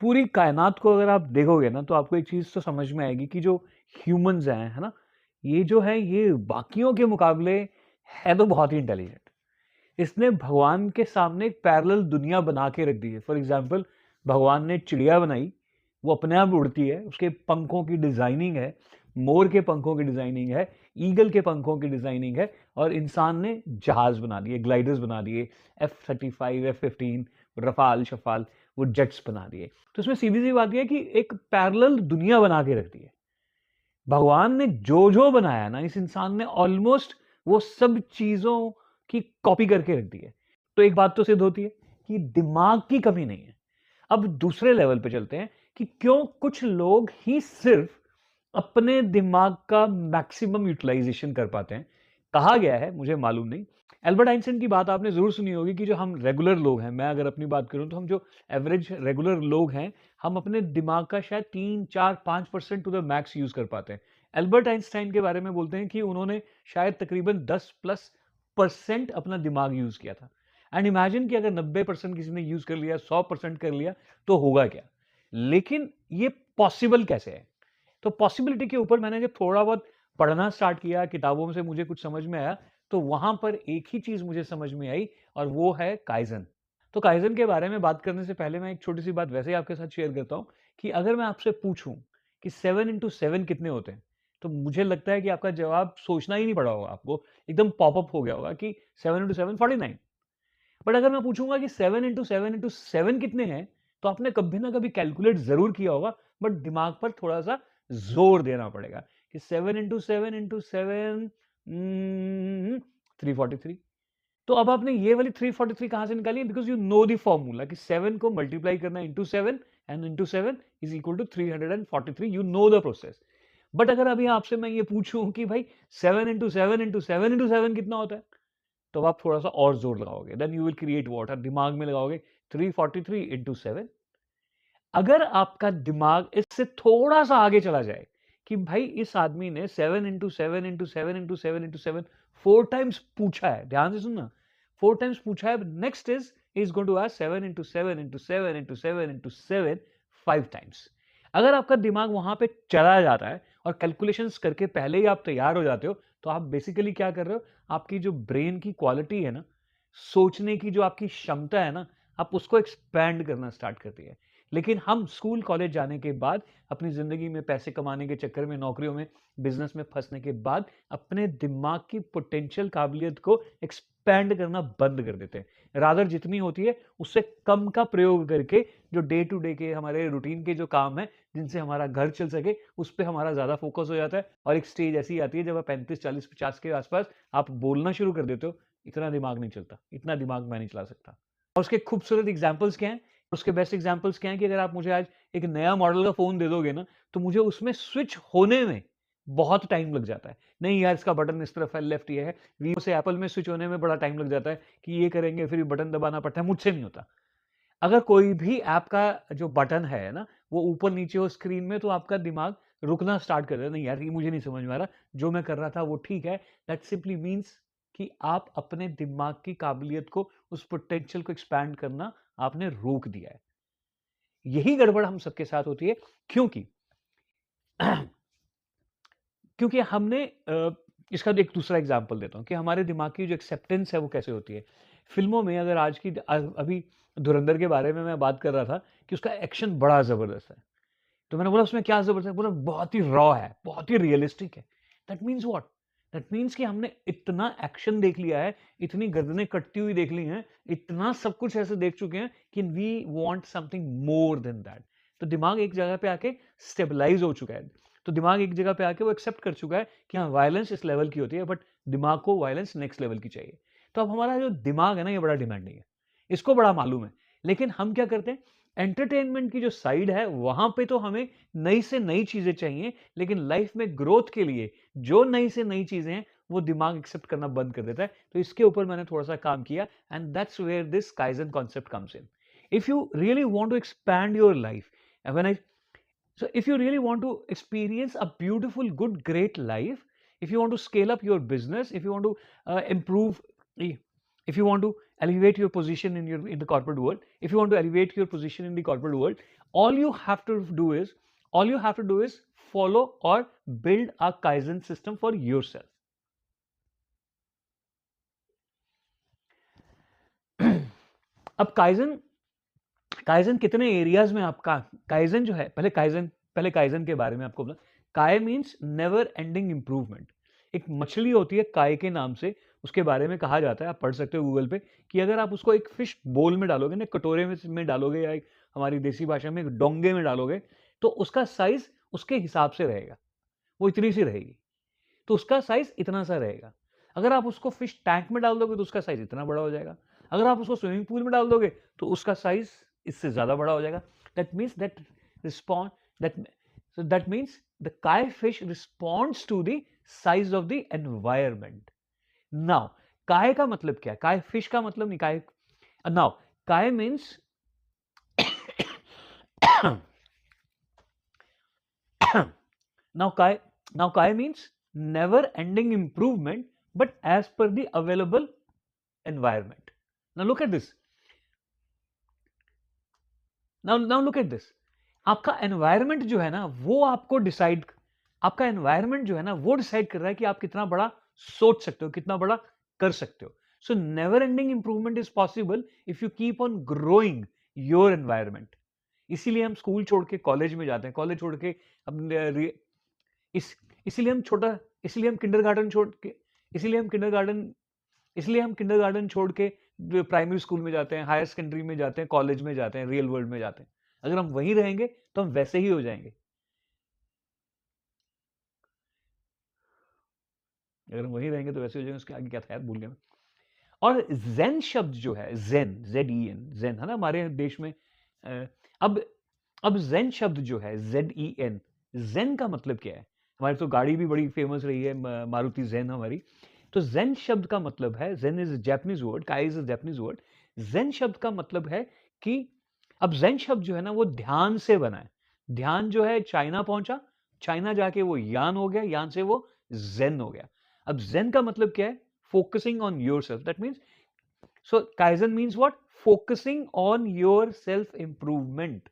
पूरी कायनात को अगर आप देखोगे ना तो आपको एक चीज़ तो समझ में आएगी कि जो ह्यूमन्स हैं, है ना? ये जो है ये बाकियों के मुकाबले है तो बहुत ही इंटेलिजेंट। इसने भगवान के सामने एक पैरेलल दुनिया बना के रख दी है। फॉर एग्ज़ाम्पल भगवान ने चिड़िया बनाई, वो अपने आप उड़ती है, उसके पंखों की डिज़ाइनिंग है, मोर के पंखों की डिज़ाइनिंग है, ईगल के पंखों की डिज़ाइनिंग है और इंसान ने जहाज़ बना दिए, ग्लाइडर्स बना दिए, F-35, F-15, रफ़ाल, शफ़ाल, वो जेट्स बना दिए। तो इसमें सीधी-सी बात ये है कि एक पैरेलल दुनिया बना के रख दी है। भगवान ने जो-जो बनाया ना, इस इंसान ने ऑलमोस्ट वो सब चीज़ों की कॉपी करके रख दी है। तो एक बात तो सिद्ध होती है कि दिमाग की कमी नहीं है। अब दूसरे लेवल पे चलते हैं कि क्यों कुछ लोग ही सिर्फ अपने दिमाग का मैक्सिमम यूटिलाइजेशन कर पाते हैं। कहा गया है, मुझे मालूम नहीं। एल्बर्ट आइंस्टाइन की बात आपने ज़रूर सुनी होगी कि जो हम रेगुलर लोग हैं, मैं अगर अपनी बात करूँ तो हम जो एवरेज रेगुलर लोग हैं, हम अपने दिमाग का शायद 3, 4, 5% टू द मैक्स यूज़ कर पाते हैं। एल्बर्ट आइंस्टाइन के बारे में बोलते हैं कि उन्होंने शायद तकरीबन 10+% अपना दिमाग यूज़ किया था। एंड इमेजिन कि अगर 90% किसी ने यूज़ कर लिया, 100% कर लिया, तो होगा क्या? लेकिन ये पॉसिबल कैसे है? तो पॉसिबिलिटी के ऊपर मैंने जब थोड़ा बहुत पढ़ना स्टार्ट किया, किताबों से मुझे कुछ समझ में आया, तो वहाँ पर एक ही चीज़ मुझे समझ में आई और वो है काइज़न। तो काइज़न के बारे में बात करने से पहले मैं एक छोटी-सी बात वैसे ही आपके साथ शेयर करता हूँ कि अगर मैं आपसे पूछूँ कि 7 इंटू 7 कितने होते हैं? तो मुझे लगता है कि आपका जवाब सोचना ही नहीं पड़ा होगा आपको, एकदम पॉप अप हो गया होगा कि 7 इंटू 7 49। बट अगर मैं पूछूँगा कि 7 इंटू 7 इंटू 7 कितने हैं? तो आपने कभी ना कभी कैलकुलेट ज़रूर किया होगा, बट दिमाग पर थोड़ा-सा ज़ोर देना पड़ेगा कि 7 इंटू 7 इंटू 7 343। तो अब आपने ये वाली 343 कहाँ से निकाली है? Because you know the formula कि 7 को मल्टीप्लाई करना into 7 and into 7 is equal to 343, you know the process. But अगर अभी आपसे मैं ये पूछूँ कि भाई 7 इंटू 7 इंटू 7 इंटू 7 कितना होता है? तो आप थोड़ा-सा और ज़ोर लगाओगे, then you will create what? दिमाग में लगाओगे 343 इंटू 7। अगर आपका दिमाग इससे थोड़ा-सा आगे चला जाए कि भाई इस आदमी ने 7 into 7 into 7 into 7 into 7 4 times पूछा है, ध्यान से सुनना, 4 टाइम्स पूछा है, next is he is going to ask 7 into 7 into 7 into 7 into 7 5 times. अगर आपका दिमाग वहाँ पे चला जाता है और कैलकुलेशंस करके पहले ही आप तैयार हो जाते हो, तो आप बेसिकली क्या कर रहे हो, आपकी जो ब्रेन की क्वालिटी है ना, सोचने की जो आपकी क्षमता है ना, आप उसको एक्सपैंड करना स्टार्ट करती है। लेकिन हम स्कूल कॉलेज जाने के बाद अपनी ज़िंदगी में पैसे कमाने के चक्कर में, नौकरियों में, बिज़नेस में फँसने के बाद अपने दिमाग की पोटेंशियल काबिलियत को एक्सपैंड करना बंद कर देते हैं। रादर जितनी होती है उससे कम का प्रयोग करके जो डे टू डे के हमारे रूटीन के जो काम हैं, जिनसे हमारा घर चल सके, उस पे हमारा ज़्यादा फ़ोकस हो जाता है और एक स्टेज ऐसी आती है जब आप 35, 40, 50 के आस-पास आप बोलना शुरू कर देते हो, इतना दिमाग नहीं चलता, इतना दिमाग मैं नहीं चला सकता। और उसके खूबसूरत एग्ज़ाम्पल्स क्या हैं? उसके बेस्ट एग्जांपल्स क्या हैं कि अगर आप मुझे आज एक नया मॉडल का फ़ोन दे दोगे ना, तो मुझे उसमें स्विच होने में बहुत टाइम लग जाता है। नहीं यार, इसका बटन इस तरफ है, लेफ्ट ये है। वीवो से एप्पल में स्विच होने में बड़ा टाइम लग जाता है कि ये करेंगे, फिर बटन दबाना पड़ता है, मुझसे नहीं होता। अगर कोई भी ऐप का जो बटन है ना, वो ऊपर-नीचे हो स्क्रीन में, तो आपका दिमाग रुकना स्टार्ट कर देता है। नहीं यार, ये मुझे नहीं समझ में आ रहा, जो मैं कर रहा था वो ठीक है। दैट सिंपली मीन्स कि आप अपने दिमाग की काबिलियत को, उस पोटेंशियल को एक्सपैंड करना आपने रोक दिया है। यही गड़बड़ हम सबके साथ होती है क्योंकि क्योंकि हमने इसका एक दूसरा एग्जांपल देता हूँ कि हमारे दिमाग की जो एक्सेप्टेंस है वो कैसे होती है। फ़िल्मों में अगर आज की अभी धुरंधर के बारे में मैं बात कर रहा था कि उसका एक्शन बड़ा ज़बरदस्त है। तो मैंने बोला उसमें क्या ज़बरदस्त है? बोला बहुत ही रॉ है, बहुत ही रियलिस्टिक है। That means what? That means कि हमने इतना एक्शन देख लिया है, इतनी गर्दनें कटती हुई देख ली हैं, इतना सब कुछ ऐसे देख चुके हैं कि we want something more than that. तो दिमाग एक जगह पे आके स्टेबलाइज़ हो चुका है। तो दिमाग एक जगह पे आके वो एक्सेप्ट कर चुका है कि हाँ, वायलेंस इस लेवल की होती है, बट दिमाग को वायलेंस नेक्स्ट लेवल की चाहिए। तो अब हमारा जो दिमाग है ना, ये बड़ा डिमांडिंग है। इसको बड़ा मालूम है। लेकिन हम क्या करते हैं, एंटरटेनमेंट की जो साइड है, वहाँ पे तो हमें नई से नई चीज़ें चाहिए, लेकिन लाइफ में ग्रोथ के लिए जो नई से नई चीज़ें हैं, वो दिमाग एक्सेप्ट करना बंद कर देता है। तो इसके ऊपर मैंने थोड़ा-सा काम किया and that's where this kaizen concept comes in. If you really want to expand your life, when I so if you really want to experience a beautiful, good, great life, if you want to scale up your business, if you want to improve, if you want to elevate your position in the corporate world, if you want to elevate your position in the corporate world, all you have to do is follow or build a Kaizen system for yourself. अब kaizen कितने areas में आपका kaizen जो है, पहले kaizen के बारे में आपको बोला। काय मीन्स नेवर एंडिंग इंप्रूवमेंट। एक मछली होती है काय के नाम से, उसके बारे में कहा जाता है, आप पढ़ सकते हो गूगल पे, कि अगर आप उसको एक फिश बोल में डालोगे ना, कटोरे में डालोगे, या हमारी देसी भाषा में डोंगे में डालोगे, तो उसका साइज उसके हिसाब से रहेगा, वो इतनी सी रहेगी, तो उसका साइज इतना सा रहेगा। अगर आप उसको फिश टैंक में डाल दोगे तो उसका साइज इतना बड़ा हो जाएगा। अगर आप उसको स्विमिंग पूल में डाल दोगे तो उसका साइज इससे ज्यादा बड़ा हो जाएगा। That means that respond that means the koi fish responds to the size of the environment. Now koi का मतलब क्या है? काय फिश का मतलब नहीं, काय नाउ काय means now kai means never ending improvement, but as per the available environment. Now look at this. Now look at this. आपका एनवायरमेंट जो है ना वो आपको डिसाइड आपका एनवायरमेंट जो है ना वो डिसाइड कर रहा है कि आप कितना बड़ा सोच सकते हो, कितना बड़ा कर सकते हो। So never ending improvement is possible if you keep on growing your environment. इसीलिए हम स्कूल छोड़ के कॉलेज में जाते हैं, कॉलेज छोड़ के अपने इसीलिए हम किंडरगार्टन छोड़ के छोड़ के प्राइमरी स्कूल में जाते हैं, हायर सेकेंडरी में जाते हैं, कॉलेज में जाते हैं, रियल वर्ल्ड में जाते हैं। अगर हम वहीं रहेंगे तो हम वैसे ही हो जाएंगे। उसके आगे क्या था यार, भूल गया मैं। और जेन शब्द जो है, जेन ZEN है ना हमारे देश में। अब जेन शब्द जो है ZEN, जेन का मतलब क्या है? हमारी तो गाड़ी भी बड़ी फेमस रही है, मारुति जेन हमारी। तो जेन शब्द का मतलब है, जेन इज जैपनीज वर्ड, काय इज अ जैपनीज वर्ड। जेन शब्द का मतलब है कि अब जेन शब्द जो है ना वो ध्यान से बना है। ध्यान जो है चाइना पहुंचा, चाइना जाके वो यान हो गया, यान से वो जेन हो गया। अब जेन का मतलब क्या है? Focusing on your self. That means so kaizen means what? Focusing on your self improvement.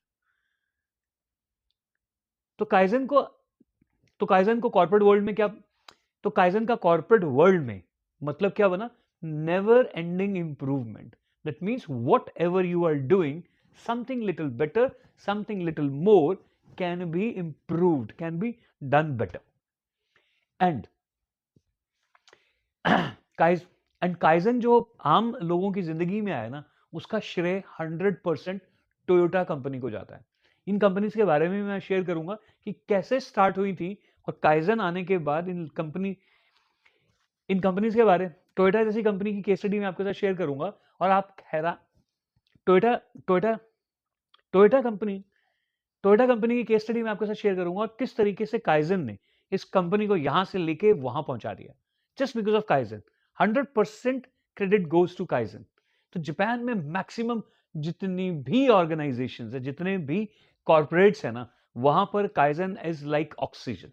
तो काइजन को कॉर्पोरेट वर्ल्ड में क्या, तो काइजन का कॉर्पोरेट वर्ल्ड में मतलब क्या बना? Never ending improvement. That means whatever you are doing, something little better, something little more can be improved, can be done better. And kaizen जो आम लोगों की जिंदगी में आया ना, उसका श्रेय 100% टोयोटा कंपनी को जाता है। इन कंपनीज के बारे में मैं शेयर करूंगा कि कैसे स्टार्ट हुई थी, और काइजन आने के बाद इन कंपनीज के बारे, टोयोटा जैसी कंपनी की केस स्टडी में आपके साथ शेयर करूंगा। और आप टोयोटा कंपनी की केस स्टडी में आपके साथ शेयर करूंगा, और किस तरीके से काइजन ने इस कंपनी को यहां से लेके वहां पहुंचा दिया, just because of kaizen. 100% credit goes to kaizen. तो जापान में मैक्सिमम जितनी भी ऑर्गेनाइजेशंस है, जितने भी कॉर्पोरेट्स है ना, वहां पर काइजन इज लाइक ऑक्सीजन।